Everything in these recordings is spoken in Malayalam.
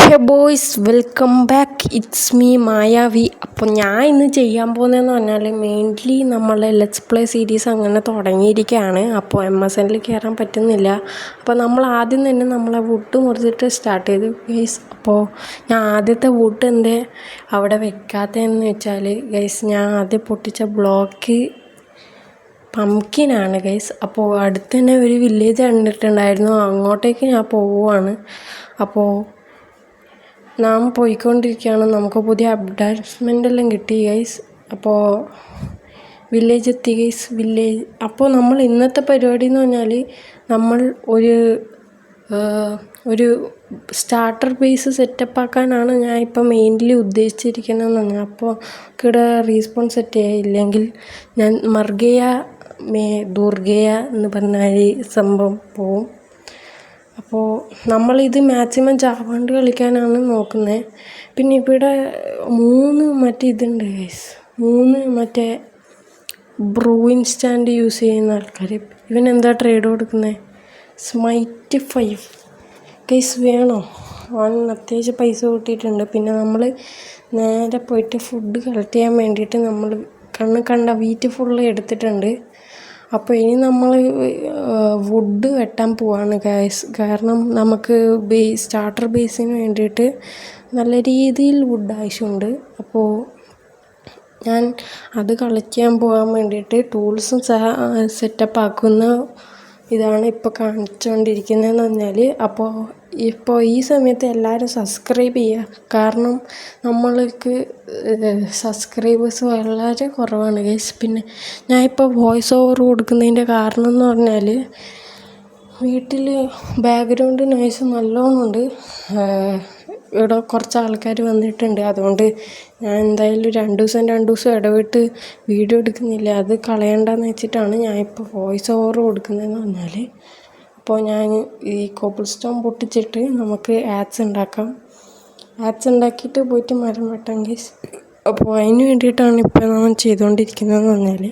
Hey boys, welcome back. It's me Mayavi. അപ്പോൾ ഞാൻ ഇന്ന് ചെയ്യാൻ പോകുന്നതെന്ന് പറഞ്ഞാൽ മെയിൻലി നമ്മളെ ലെറ്റ്സ് പ്ലേ സീരീസ് അങ്ങനെ തുടങ്ങിയിരിക്കുകയാണ്. അപ്പോൾ MSNൽ കയറാൻ പറ്റുന്നില്ല. അപ്പോൾ നമ്മൾ ആദ്യം തന്നെ നമ്മളെ വുഡ് മുറിച്ചിട്ട് സ്റ്റാർട്ട് ചെയ്തു ഗൈസ്. അപ്പോൾ ഞാൻ ആദ്യത്തെ വുഡ് എൻ്റെ അവിടെ വെക്കാത്തതെന്ന് വെച്ചാൽ ഗൈസ്, ഞാൻ ആദ്യം പൊട്ടിച്ച ബ്ലോക്ക് പംകിനാണ് ഗൈസ്. അപ്പോൾ അടുത്ത് തന്നെ ഒരു വില്ലേജ് കണ്ടിട്ടുണ്ടായിരുന്നു, അങ്ങോട്ടേക്ക് ഞാൻ പോവുകയാണ്. അപ്പോൾ നാം പോയിക്കൊണ്ടിരിക്കുകയാണ്. നമുക്ക് പുതിയ അഡ്വാൻസ്മെൻ്റ് എല്ലാം കിട്ടി ഗൈസ്. അപ്പോൾ വില്ലേജ് എത്തി ഗൈസ്. വില്ലേജ് അപ്പോൾ നമ്മൾ ഇന്നത്തെ പരിപാടി എന്ന് പറഞ്ഞാൽ നമ്മൾ ഒരു സ്റ്റാർട്ടർ ബേസ് സെറ്റപ്പ് ആക്കാനാണ് ഞാൻ ഇപ്പോൾ മെയിൻലി ഉദ്ദേശിച്ചിരിക്കുന്നതെന്ന്. അപ്പോൾ ഇവിടെ റീസ്പോൺ സെറ്റ് ചെയ്യില്ലെങ്കിൽ ഞാൻ മർഗയ ദുർഗയ എന്ന് പറഞ്ഞാൽ സംഭവം പോവും. അപ്പോൾ നമ്മളിത് മാക്സിമം ചാവാണ്ട് കളിക്കാനാണ് നോക്കുന്നത്. പിന്നെ ഇവിടെ 3 ഇതുണ്ട് ഗൈസ്, 3 ബ്രൂയിൻ സ്റ്റാൻഡ് യൂസ് ചെയ്യുന്ന ആൾക്കാർ. ഇവനെന്താ ട്രേഡ് കൊടുക്കുന്നത്? സ്മൈറ്റ് 5 ഗൈസ് വേണോ? അവൻ അത്യാവശ്യം പൈസ കൂട്ടിയിട്ടുണ്ട്. പിന്നെ നമ്മൾ നേരെ പോയിട്ട് ഫുഡ് കളക്ട് ചെയ്യാൻ വേണ്ടിയിട്ട് നമ്മൾ കണ്ട വീറ്റ് ഫുള്ള് എടുത്തിട്ടുണ്ട്. അപ്പോൾ ഇനി നമ്മൾ വുഡ് വെട്ടാൻ പോവാണ് ഗൈസ്. കാരണം നമുക്ക് സ്റ്റാർട്ടർ ബേസിന് വേണ്ടിയിട്ട് നല്ല രീതിയിൽ വുഡ് ആവശ്യമുണ്ട്. അപ്പോൾ ഞാൻ അത് കളിക്കാൻ പോകാൻ വേണ്ടിയിട്ട് ടൂൾസും സെറ്റപ്പ് ആക്കുന്ന ഇതാണ് ഇപ്പോൾ കാണിച്ചുകൊണ്ടിരിക്കുന്നതെന്ന് പറഞ്ഞാൽ. ഇപ്പോൾ ഈ സമയത്ത് എല്ലാവരും സബ്സ്ക്രൈബ് ചെയ്യുക. കാരണം നമ്മൾക്ക് സബ്സ്ക്രൈബേഴ്സ് വളരെ കുറവാണ് ഗൈസ്. പിന്നെ ഞാൻ ഇപ്പോൾ വോയിസ് ഓവർ കൊടുക്കുന്നതിൻ്റെ കാരണം എന്ന് പറഞ്ഞാൽ വീട്ടിൽ ബാക്ക്ഗ്രൗണ്ട് നോയ്സ് നല്ലോണമുണ്ട്. ഇവിടെ കുറച്ച് ആൾക്കാർ വന്നിട്ടുണ്ട്. അതുകൊണ്ട് ഞാൻ എന്തായാലും 2 ദിവസം ഇടവിട്ട് വീഡിയോ എടുക്കുന്നില്ല. അത് കളയണ്ടെന്ന് വെച്ചിട്ടാണ് ഞാൻ ഇപ്പോൾ വോയിസ് ഓവർ കൊടുക്കുന്നതെന്ന് പറഞ്ഞാൽ. അപ്പോൾ ഞാൻ ഈ കോബിൾ സ്റ്റോൺ പൊട്ടിച്ചിട്ട് നമുക്ക് ആഡ്സ് ഉണ്ടാക്കാം. ആഡ്സ് ഉണ്ടാക്കിയിട്ട് പോയിട്ട് മരം വെട്ടാം ഗൈസ്. അപ്പോൾ അതിന് വേണ്ടിയിട്ടാണ് ഇപ്പോൾ നമ്മൾ ചെയ്തുകൊണ്ടിരിക്കുന്നതെന്ന് പറഞ്ഞാൽ.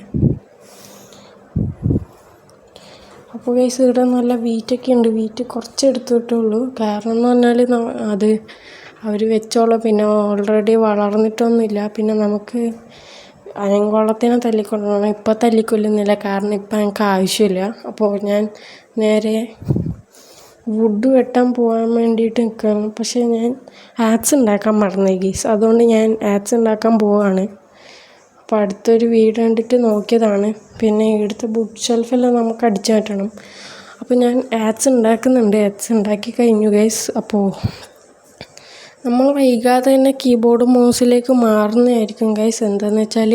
അപ്പോൾ ഗൈസ് ഇവിടെ നല്ല വീറ്റൊക്കെ ഉണ്ട്. വീറ്റ് കുറച്ച് എടുത്തിട്ടുള്ളൂ. കാരണം എന്ന് പറഞ്ഞാൽ അത് അവർ വെച്ചോളാം. പിന്നെ ഓൾറെഡി വളർന്നിട്ടൊന്നുമില്ല. പിന്നെ നമുക്ക് അയങ്കുളത്തിനെ തല്ലിക്കൊല്ലണം. ഇപ്പോൾ തല്ലിക്കൊല്ലുന്നില്ല, കാരണം ഇപ്പം എനിക്ക് ആവശ്യമില്ല. അപ്പോൾ ഞാൻ നേരെ വുഡ് വെട്ടാൻ പോകാൻ വേണ്ടിയിട്ട് നിൽക്കുകയാണ്. പക്ഷേ ഞാൻ ആഡ്സ് ഉണ്ടാക്കാൻ മറന്നു ഗൈസ്. അതുകൊണ്ട് ഞാൻ ആഡ്സ് ഉണ്ടാക്കാൻ പോവുകയാണ്. അപ്പോൾ അടുത്തൊരു വീട് കണ്ടിട്ട് നോക്കിയതാണ്. പിന്നെ ഇവിടുത്തെ ബുക്ക് ഷെൽഫെല്ലാം നമുക്ക് അടിച്ചു മാറ്റണം. അപ്പോൾ ഞാൻ ആഡ്സ് ഉണ്ടാക്കുന്നുണ്ട്. ആഡ്സ് ഉണ്ടാക്കി കഴിഞ്ഞു ഗൈസ്. അപ്പോൾ നമ്മൾ വൈകാതെ തന്നെ കീബോർഡ് മൗസിലേക്ക് മാറുന്നതായിരിക്കും ഗൈസ്. എന്താണെന്ന് വെച്ചാൽ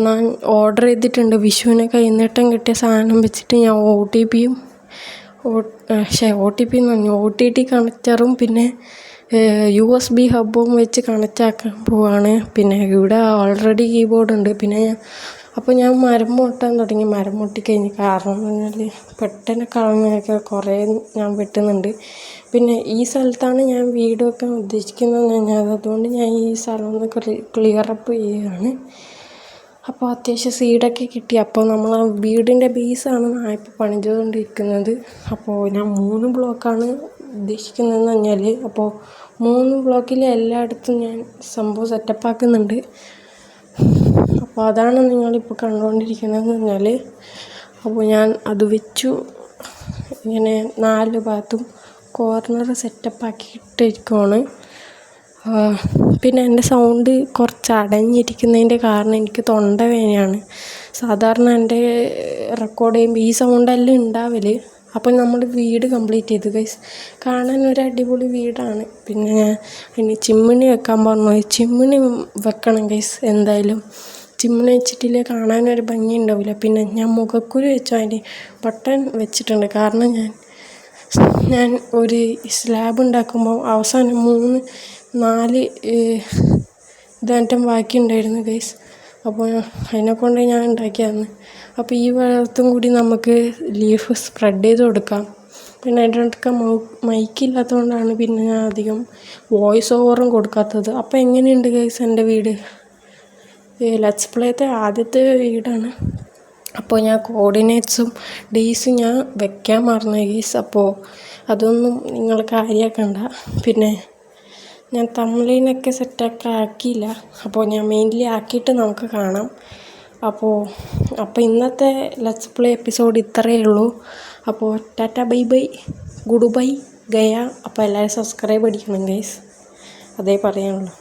ഞാൻ ഓർഡർ ചെയ്തിട്ടുണ്ട്. വിഷുവിന് കൈനീട്ടം കിട്ടിയ സാധനം വെച്ചിട്ട് ഞാൻ OTT കണക്റ്ററും പിന്നെ USB ഹബ്ബും വെച്ച് കണക്റ്റ് ആക്കാൻ പോവാണ്. പിന്നെ ഇവിടെ ഓൾറെഡി കീബോർഡ് ഉണ്ട്. പിന്നെ അപ്പോൾ ഞാൻ മരം മുട്ടാൻ തുടങ്ങി. മരം മുട്ടിക്കഴിഞ്ഞ് കാരണം എന്ന് പറഞ്ഞാൽ പെട്ടെന്ന് കളഞ്ഞൊക്കെ കുറേ ഞാൻ വെട്ടുന്നുണ്ട്. പിന്നെ ഈ സ്ഥലത്താണ് ഞാൻ വീട് വെക്കാൻ ഉദ്ദേശിക്കുന്നത്. അതുകൊണ്ട് ഞാൻ ഈ സ്ഥലം ഒന്ന് ക്ലിയറപ്പ് ചെയ്യുകയാണ്. അപ്പോൾ അത്യാവശ്യം സീഡൊക്കെ കിട്ടി. അപ്പോൾ നമ്മൾ ആ വീടിൻ്റെ ബേസാണ് ഞാൻ ഇപ്പോൾ പണിതുകൊണ്ടിരിക്കുന്നത്. അപ്പോൾ ഞാൻ 3 ബ്ലോക്കാണ് ഉദ്ദേശിക്കുന്നതെന്ന് പറഞ്ഞാൽ. അപ്പോൾ 3 ബ്ലോക്കിൽ എല്ലായിടത്തും ഞാൻ സംഭവം സെറ്റപ്പ് ആക്കുന്നുണ്ട്. അപ്പോൾ അതാണ് നിങ്ങളിപ്പോൾ കണ്ടുകൊണ്ടിരിക്കുന്നതെന്ന് പറഞ്ഞാൽ. അപ്പോൾ ഞാൻ അത് വെച്ചു. ഇങ്ങനെ 4 ഭാഗത്തും കോർണർ സെറ്റപ്പ് ആക്കിയിട്ടിരിക്കുകയാണ്. പിന്നെ എൻ്റെ സൗണ്ട് കുറച്ച് അടഞ്ഞിരിക്കുന്നതിൻ്റെ കാരണം എനിക്ക് തൊണ്ടവേദനയാണ്. സാധാരണ എൻ്റെ റെക്കോർഡ് ചെയ്യുമ്പോൾ ഈ സൗണ്ടെല്ലാം ഉണ്ടാവല്. അപ്പോൾ നമ്മൾ വീട് കംപ്ലീറ്റ് ചെയ്തു ഗൈസ്. കാണാൻ ഒരു അടിപൊളി വീടാണ്. പിന്നെ അതിന് ചിമ്മിണി വെക്കാൻ പറഞ്ഞു. ചിമ്മിണി വെക്കണം ഗൈസ്. എന്തായാലും ചിമ്മിണി വെച്ചിട്ടില്ലേ കാണാനൊരു ഭംഗി ഉണ്ടാവില്ല. പിന്നെ ഞാൻ മുഖക്കുരു വെച്ചു. അതിന് ബട്ടൺ വെച്ചിട്ടുണ്ട്. കാരണം ഞാൻ ഒരു സ്ലാബ് ഉണ്ടാക്കുമ്പോൾ അവസാനം 3-4 ഇതാറ്റം ബാക്കി ഉണ്ടായിരുന്നു ഗൈസ്. അപ്പോൾ അതിനെക്കൊണ്ട് ഞാൻ ഉണ്ടാക്കിയതാണ്. അപ്പോൾ ഈ ഭാഗത്തും കൂടി നമുക്ക് ലീഫ് സ്പ്രെഡ് ചെയ്ത് കൊടുക്കാം. പിന്നെ അതിൻ്റെ മൈക്കില്ലാത്തതുകൊണ്ടാണ് പിന്നെ ഞാൻ അധികം വോയിസ് ഓവറും കൊടുക്കാത്തത്. അപ്പോൾ എങ്ങനെയുണ്ട് ഗൈസ് എൻ്റെ വീട്? ലെറ്റ്സ് പ്ലേത്തെ ആദ്യത്തെ വീടാണ്. അപ്പോൾ ഞാൻ കോർഡിനേറ്റ്സും ഡേയ്സും ഞാൻ വെക്കാൻ മറന്നു ഗൈസ്. അപ്പോൾ അതൊന്നും നിങ്ങൾ കാര്യമാക്കണ്ട. പിന്നെ ഞാൻ തംബ്നെയിലൊക്കെ സെറ്റാക്കി ആക്കിയില്ല. അപ്പോൾ ഞാൻ മെയിൻലി ആക്കിയിട്ട് നമുക്ക് കാണാം. അപ്പോൾ ഇന്നത്തെ ലെറ്റ്സ് പ്ലേ എപ്പിസോഡ് ഇത്രയേ ഉള്ളൂ. അപ്പോൾ Tata bye bye, good bye Gaya. അപ്പോൾ എല്ലാവരും സബ്സ്ക്രൈബ് അടിക്കണം ഗൈസ്, അതേ പറയാനുള്ളൂ.